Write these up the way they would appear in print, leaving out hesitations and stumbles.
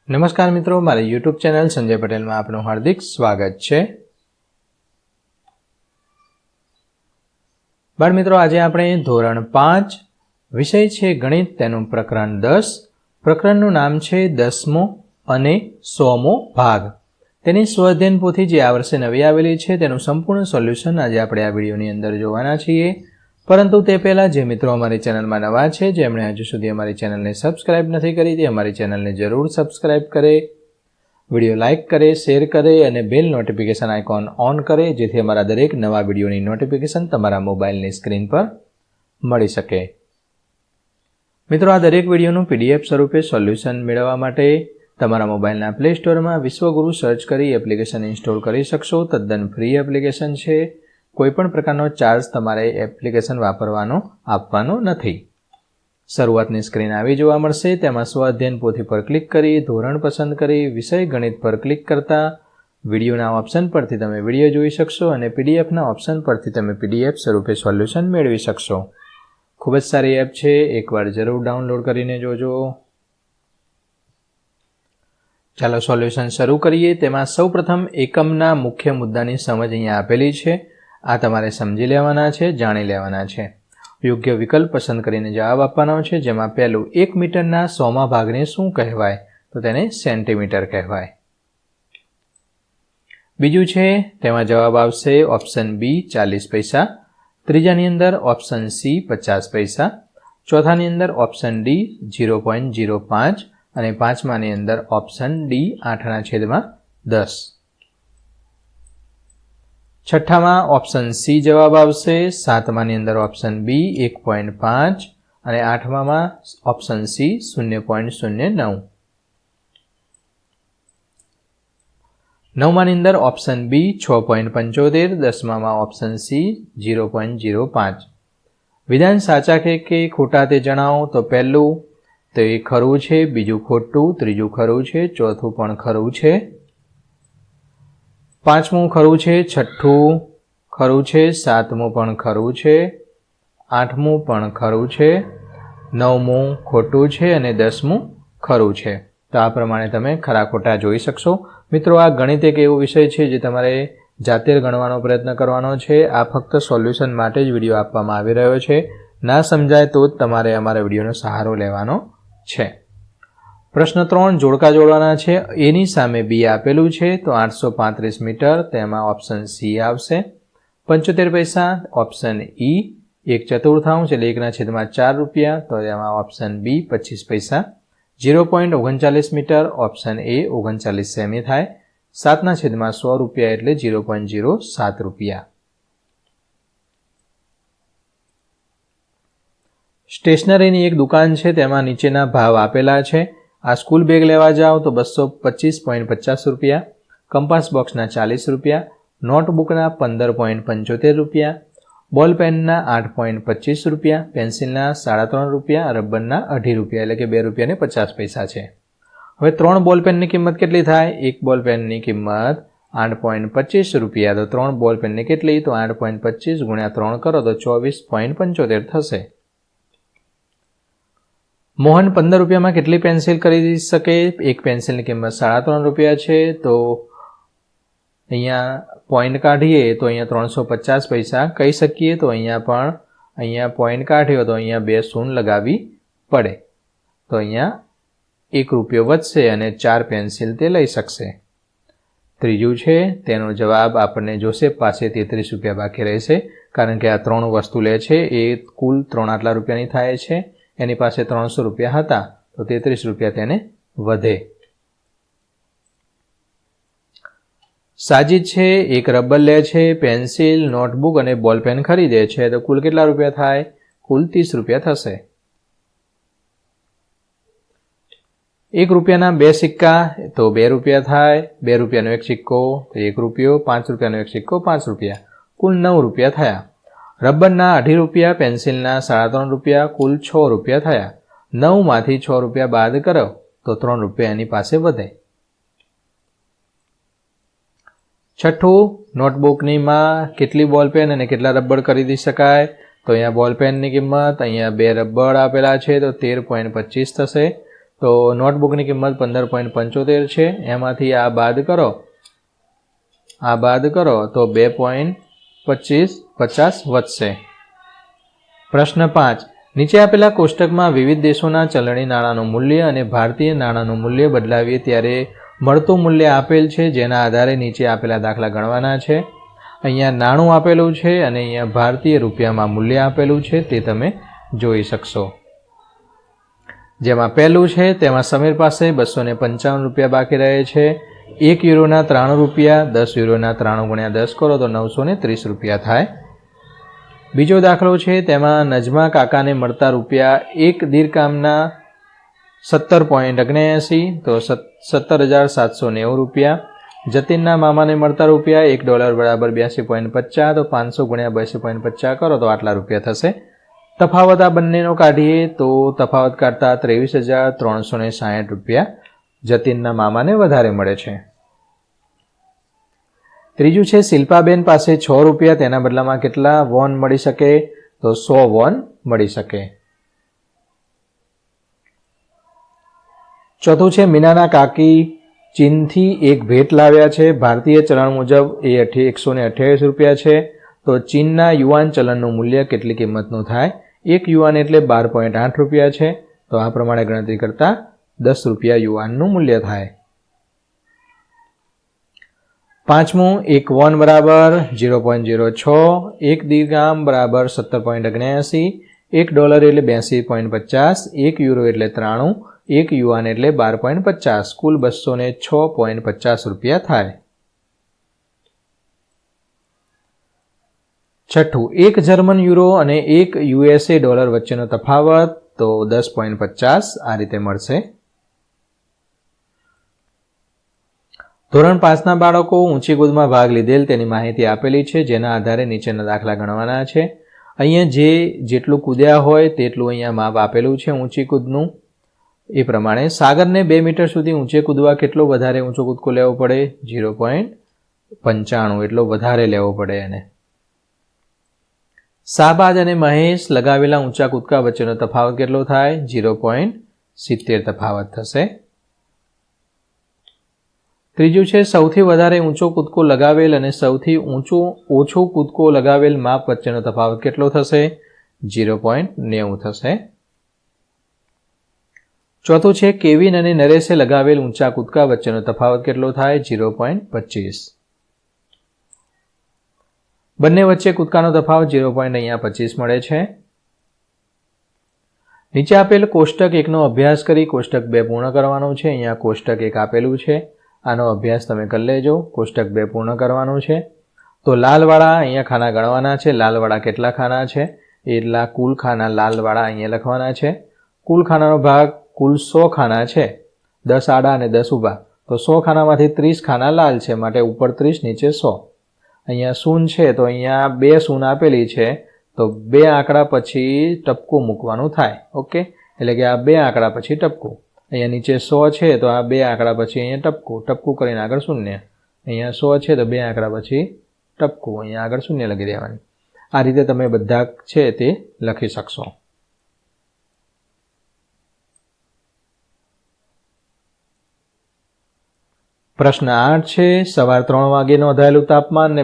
નમસ્કાર મિત્રો, મારી યુટ્યુબ ચેનલ સંજય પટેલમાં આપનું હાર્દિક સ્વાગત છે। બાળ મિત્રો, આજે આપણે ધોરણ 5 વિષય છે ગણિત, તેનું પ્રકરણ 10। પ્રકરણનું નામ છે 10મો અને 100મો ભાગ। તેની સ્વાધ્યાયન પોથી જે આ વર્ષે નવી આવેલી છે તેનું સંપૂર્ણ સોલ્યુશન આજે આપણે આ વિડીયોની અંદર જોવાના છીએ। પરંતુ તે પહેલાં જે મિત્રો અમારી ચેનલમાં નવા છે, જેમણે હજુ સુધી અમારી ચેનલને સબસ્ક્રાઇબ નથી કરી, તે અમારી ચેનલને જરૂર સબસ્ક્રાઇબ કરે, વિડીયો લાઇક કરે, શેર કરે અને બેલ નોટિફિકેશન આઇકોન ઓન કરે, જેથી અમારા દરેક નવા વિડીયોની નોટિફિકેશન તમારા મોબાઈલની સ્ક્રીન પર મળી શકે। મિત્રો, આ દરેક વિડીયોનું PDF સ્વરૂપે સોલ્યુશન મેળવવા માટે તમારા મોબાઈલના પ્લે સ્ટોરમાં વિશ્વગુરુ સર્ચ કરી એપ્લિકેશન ઇન્સ્ટોલ કરી શકશો। તદ્દન ફ્રી એપ્લિકેશન છે। કોઈપણ પ્રકારનો ચાર્જ તમારે એપ્લિકેશન વાપરવાનો આપવાનો નથી। શરૂઆતની સ્ક્રીન આવી જોવા મળશે। તેમાં સ્વાધ્યાયન પોથી પર ક્લિક કરી ધોરણ પસંદ કરી વિષય ગણિત પર ક્લિક કરતા વિડીયોના ઓપ્શન પરથી તમે વિડીયો જોઈ શકશો અને PDFના ઓપ્શન પરથી તમે PDF સ્વરૂપે સોલ્યુશન મેળવી શકશો। ખૂબ જ સારી એપ છે, એકવાર જરૂર ડાઉનલોડ કરીને જોજો। ચાલો સોલ્યુશન શરૂ કરીએ। તેમાં સૌપ્રથમ એકમના મુખ્ય મુદ્દાની સમજ અહીંયા આપેલી છે। આ તમારે સમજી લેવાના છે, જાણી લેવાના છે। યોગ્ય વિકલ્પ પસંદ કરીને જવાબ આપવાનો છે, જેમાં પહેલું 1 મીટરના 100મા ભાગને શું કહેવાય? તો તેને સેન્ટીમીટર કહેવાય। બીજું છે તેમાં જવાબ આવશે ઓપ્શન બી 40 પૈસા, ત્રીજાની અંદર ઓપ્શન સી 50 પૈસા, ચોથાની અંદર ઓપ્શન ડી 0.05 અને પાંચમાની અંદર ઓપ્શન ડી 8/10। છઠ્ઠામાં ઓપ્શન સી જવાબ આવશે, સાતમાની અંદર ઓપ્શન બી 1.5 અને આઠમામાં ઓપ્શન સી 0.09। નવમાની અંદર ઓપ્શન બી 6.75, દસમામાં ઓપ્શન સી 0.05। વિધાન સાચા કે ખોટા તે જણાવો। તો પહેલું તો એ ખરું છે, બીજું ખોટું, ત્રીજું ખરું છે, ચોથું પણ ખરું છે, પાંચમું ખરું છે, છઠ્ઠું ખરું છે, સાતમું પણ ખરું છે, આઠમું પણ ખરું છે, નવમું ખોટું છે અને 10મું ખરું છે। તો આ પ્રમાણે તમે ખરા ખોટા જોઈ શકશો। મિત્રો, આ ગણિત એક એવો વિષય છે જે તમારે જાતે ગણવાનો પ્રયત્ન કરવાનો છે। આ ફક્ત સોલ્યુશન માટે જ વિડીયો આપવામાં આવી રહ્યો છે। ના સમજાય તો જ તમારે અમારા વિડીયોનો સહારો લેવાનો છે। પ્રશ્ન 3 જોડકા જોડવાના છે। એની સામે બી આપેલું છે તો 835 મીટર, તેમાં ઓપ્શન સી આવશે। 75 પૈસા ઓપ્શન ઈ, 1/4 એટલે 1/4 રૂપિયા, તો તેમાં ઓપ્શન બી 25 પૈસા। 0.39 મીટર ઓપ્શન એ 39 સેમી થાય। 7/100 રૂપિયા એટલે 0.07 રૂપિયા। સ્ટેશનરીની એક દુકાન છે, તેમાં નીચેના ભાવ આપેલા છે। આ સ્કૂલ બેગ લેવા જાઓ તો 225.50 રૂપિયા, કંપાસ બોક્સના 40 રૂપિયા, નોટબુકના 15.75 રૂપિયા, બોલ પેનના 8.25 રૂપિયા, પેન્સિલના 3.5 રૂપિયા, રબરના 2.5 રૂપિયા એટલે કે 2 રૂપિયા ને 50 પૈસા છે। હવે 3 બોલ પેનની કિંમત કેટલી થાય? એક બોલ પેનની કિંમત 8.25 રૂપિયા, તો 3 બોલ પેનની કેટલી? તો 8.25 ગુણ્યા 3 કરો તો 24.75 થશે। મોહન 15 રૂપિયામાં કેટલી પેન્સિલ ખરીદી શકે? એક પેન્સિલની કિંમત 3.5 રૂપિયા છે, તો અહીંયા પોઈન્ટ કાઢીએ તો અહીંયા 350 પૈસા કહી શકીએ। તો અહીંયા પોઈન્ટ કાઢ્યો તો અહીંયા 2 શૂન્ય લગાવવી પડે, તો અહીંયા 1 રૂપિયો વધશે અને 4 પેન્સિલ તે લઈ શકશે। ત્રીજું છે તેનો જવાબ આપણને જોસેફ પાસે 33 રૂપિયા બાકી રહેશે, કારણ કે આ 3 વસ્તુ લે છે એ કુલ 3 આટલા રૂપિયાની થાય છે। એની પાસે 300 રૂપિયા હતા તો 33 રૂપિયા તેને વધે। સાજિદ છે એક રબર લે છે, પેન્સિલ, નોટબુક અને બોલપેન ખરીદે છે, તો કુલ કેટલા રૂપિયા થાય? કુલ 30 રૂપિયા થશે। 1 રૂપિયાના 2 સિક્કા તો 2 રૂપિયા થાય। 2 રૂપિયાનો 1 સિક્કો તો 1 રૂપિયો, 5 રૂપિયાનો 1 સિક્કો 5 રૂપિયા, કુલ 9 રૂપિયા થયા। રબરના 2.5 રૂપિયા, પેન્સિલના 3.5 રૂપિયા, કુલ 6 રૂપિયા થયા। 9માંથી 6 રૂપિયા બાદ કરો તો 3 રૂપિયા એની પાસે વધે। છઠ્ઠું, નોટબુકનીમાં કેટલી બોલપેન અને કેટલા રબર ખરીદી શકાય? તો અહીંયા બોલપેનની કિંમત, અહીંયા 2 રબર આપેલા છે તો 13.25 થશે। તો નોટબુકની કિંમત 15.75 છે. એમાંથી આ બાદ કરો તો 2.50 વધશે. પ્રશ્ન 5. નીચે આપેલા કોષ્ટકમાં વિવિધ દેશોના ચલણી નાણાંનું મૂલ્ય અને ભારતીય નાણાંનું મૂલ્ય બદલાવીએ ત્યારે મળતું મૂલ્ય આપેલ છે, જેના આધારે નીચે આપેલા દાખલા ગણવાના છે. અહીંયા નાણું આપેલું છે અને અહીંયા ભારતીય રૂપિયામાં મૂલ્ય આપેલું છે, તે તમે જોઈ શકશો. જેમાં પહેલું છે તેમાં સમીર પાસે 255 રૂપિયા બાકી રહે છે. 1 યુરોના 93 રૂપિયા, 10 યુરોના 93 × 10 કરો તો 930 રૂપિયા થાય. બીજો દાખલો છે તેમાં નજમા કાકાને મળતા રૂપિયા 1 દિરકામના 17.79 તો 17,790 રૂપિયા. જતીનના મામાને મળતા રૂપિયા $1 બરાબર 82.50 તો 500 × 82.50 કરો તો આટલા રૂપિયા થશે. તફાવત આ બંનેનો કાઢીએ તો તફાવત કાઢતા 23,360 રૂપિયા જતીનના મામાને વધારે મળે છે. ત્રીજું છે શિલ્પાબેન પાસે 6 રૂપિયા, તેના બદલામાં કેટલા વોન મળી શકે? તો 100 વોન મળી શકે. ચોથું છે મીનાના કાકી ચીનથી એક ભેટ લાવ્યા છે. ભારતીય ચલણ મુજબ એ 128 રૂપિયા છે. તો ચીનના યુઆન ચલણનું મૂલ્ય કેટલી કિંમતનું થાય? 1 યુઆન એટલે 12.8 રૂપિયા છે. તો આ પ્રમાણે ગણતરી કરતા 10 રૂપિયા યુઆનનું મૂલ્ય થાય. પાંચમું, 1 વોન બરાબર 0.06, 1 દિરહામ બરાબર 17.79, $1 એટલે 82.50, 1 યુરો એટલે 93, 1 યુઆન એટલે 12.50, કુલ 206.50 રૂપિયા થાય. છઠ્ઠું, 1 જર્મન યુરો અને 1 યુએસએ ડોલર વચ્ચેનો તફાવત તો 10.50 આ રીતે મળશે. ધોરણ 5ના બાળકો ઊંચી કૂદમાં ભાગ લીધેલ તેની માહિતી આપેલી છે, જેના આધારે નીચેના દાખલા ગણવાના છે. અહીંયા જેટલું કૂદ્યા હોય તેટલું અહીંયા માપ આપેલું છે ઊંચી કૂદનું. એ પ્રમાણે સાગરને 2 મીટર સુધી ઊંચે કૂદવા કેટલો વધારે ઊંચો કૂદકો લેવો પડે? 0.95 એટલો વધારે લેવો પડે એને. શાહબાજ અને મહેશ લગાવેલા ઊંચા કૂદકા વચ્ચેનો તફાવત કેટલો થાય? 0.70 તફાવત થશે. ત્રીજું છે સૌથી વધારે ઊંચો કૂદકો લગાવેલ અને સૌથી ઓછો કૂદકો લગાવેલ માપ વચ્ચેનો તફાવત કેટલો થશે? 0.90 થશે. ચોથું છે કેવિન અને નરેશે લગાવેલ ઊંચા કૂદકા વચ્ચેનો તફાવત કેટલો થાય? 0.25. બંને વચ્ચે કૂદકાનો તફાવત 0.25 મળે છે. નીચે આપેલ કોષ્ટક 1નો અભ્યાસ કરી કોષ્ટક 2 પૂર્ણ કરવાનો છે. અહીંયા કોષ્ટક 1 આપેલું છે, આનો અભ્યાસ તમે કરી લેજો. કોષ્ટક 2 પૂર્ણ કરવાનું છે. તો લાલવાળા અહીંયા ખાના ગણવાના છે. લાલવાળા કેટલા ખાના છે એટલા કુલ ખાના લાલવાળા અહીંયા લખવાના છે. કુલ ખાનાનો ભાગ કુલ 100 ખાના છે, 10 આડા અને 10 ઊભા. તો 100 ખાનામાંથી 30 ખાના લાલ છે, માટે ઉપર 30 નીચે 100. અહીંયા શૂન છે તો અહીંયા 2 શૂન આપેલી છે, તો 2 આંકડા પછી ટપકું મૂકવાનું થાય. ઓકે, એટલે કે આ 2 આંકડા પછી ટપકું. અહીંયા નીચે 100 છે તો આ 2 આંકડા પછી અહીંયા ટપકું કરીને આગળ શૂન્ય. અહીંયા 100 છે તો 2 આંકડા પછી ટપકું, અહીંયા આગળ શૂન્ય લખી દેવાની. આ રીતે તમે બધા છે તે લખી શકશો. પ્રશ્ન 8 છે સવાર 3 વાગે નોંધાયેલું તાપમાન અને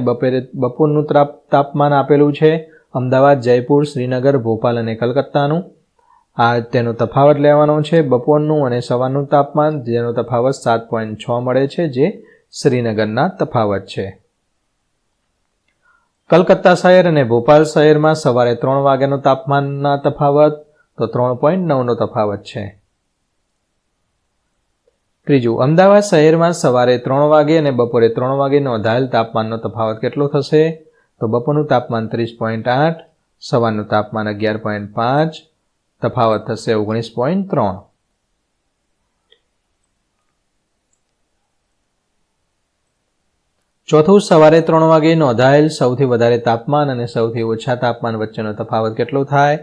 બપોરનું તાપમાન આપેલું છે. અમદાવાદ, જયપુર, શ્રીનગર, ભોપાલ અને કલકત્તાનું. આ તેનો તફાવત લેવાનો છે. બપોરનું અને સવારનું તાપમાન જેનો તફાવત 7.6 મળે છે, જે શ્રીનગરના તફાવત છે. કલકત્તા શહેર અને ભોપાલ શહેરમાં સવારે 3 વાગ્યાનો તાપમાનના તફાવત તો 3.9નો તફાવત છે. ત્રીજું, અમદાવાદ શહેરમાં સવારે 3 વાગે અને બપોરે 3 વાગે નોંધાયેલ તાપમાનનો તફાવત કેટલો થશે? તો બપોરનું તાપમાન 30.8, સવારનું તાપમાન 11.5, તફાવત થશે 19.3. ચોથું, સવારે 3 વાગે નોંધાયેલ સૌથી વધારે તાપમાન અને સૌથી ઓછા તાપમાન વચ્ચેનો તફાવત કેટલો થાય?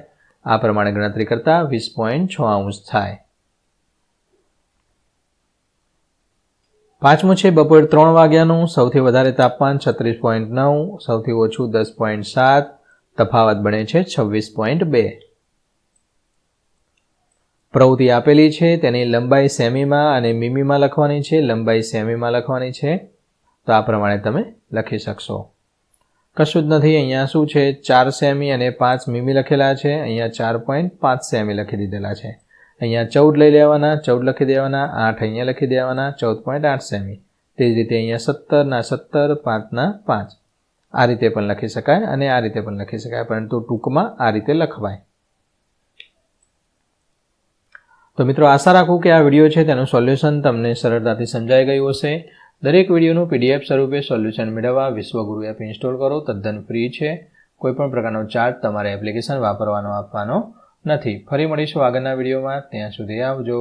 આ પ્રમાણે ગણતરી કરતા 20.6 થાય. પાંચમું છે બપોર 3 વાગ્યાનું સૌથી વધારે તાપમાન 36.9, સૌથી ઓછું 10.7, તફાવત બને છે 26.2. પ્રવૃત્તિ આપેલી છે તેની લંબાઈ સેમીમાં અને મીમીમાં લખવાની છે. લંબાઈ સેમીમાં લખવાની છે. તો આ પ્રમાણે તમે લખી શકશો. કશું જ નથી. અહીંયા શું છે 4 સેમી અને 5 મીમી લખેલા છે. અહીંયા 4.5 સેમી લખી દીધેલા છે. અહીંયા 14 લઈ લેવાના, 14 લખી દેવાના, 8 અહીંયા લખી દેવાના, 14.8 સેમી. તે જ રીતે અહીંયા 17 ના 17, 5 ના 5. આ રીતે પણ લખી શકાય અને આ રીતે પણ લખી શકાય, પરંતુ ટૂંકમાં આ રીતે લખવાય. તો મિત્રો, આશા રાખું કે આ વિડીયો છે તેનું સોલ્યુશન તમને સરળતાથી સમજાઈ ગયું હશે. દરેક વિડીયોનું PDF સ્વરૂપે સોલ્યુશન મેળવવા વિશ્વગુરુ એપ ઇન્સ્ટોલ કરો. તદ્દન ફ્રી છે. કોઈપણ પ્રકારનો ચાર્જ તમારે એપ્લિકેશન વાપરવાનો આપવાનો નથી. ફરી મળીશું આગળના વિડીયોમાં. ત્યાં સુધી આવજો.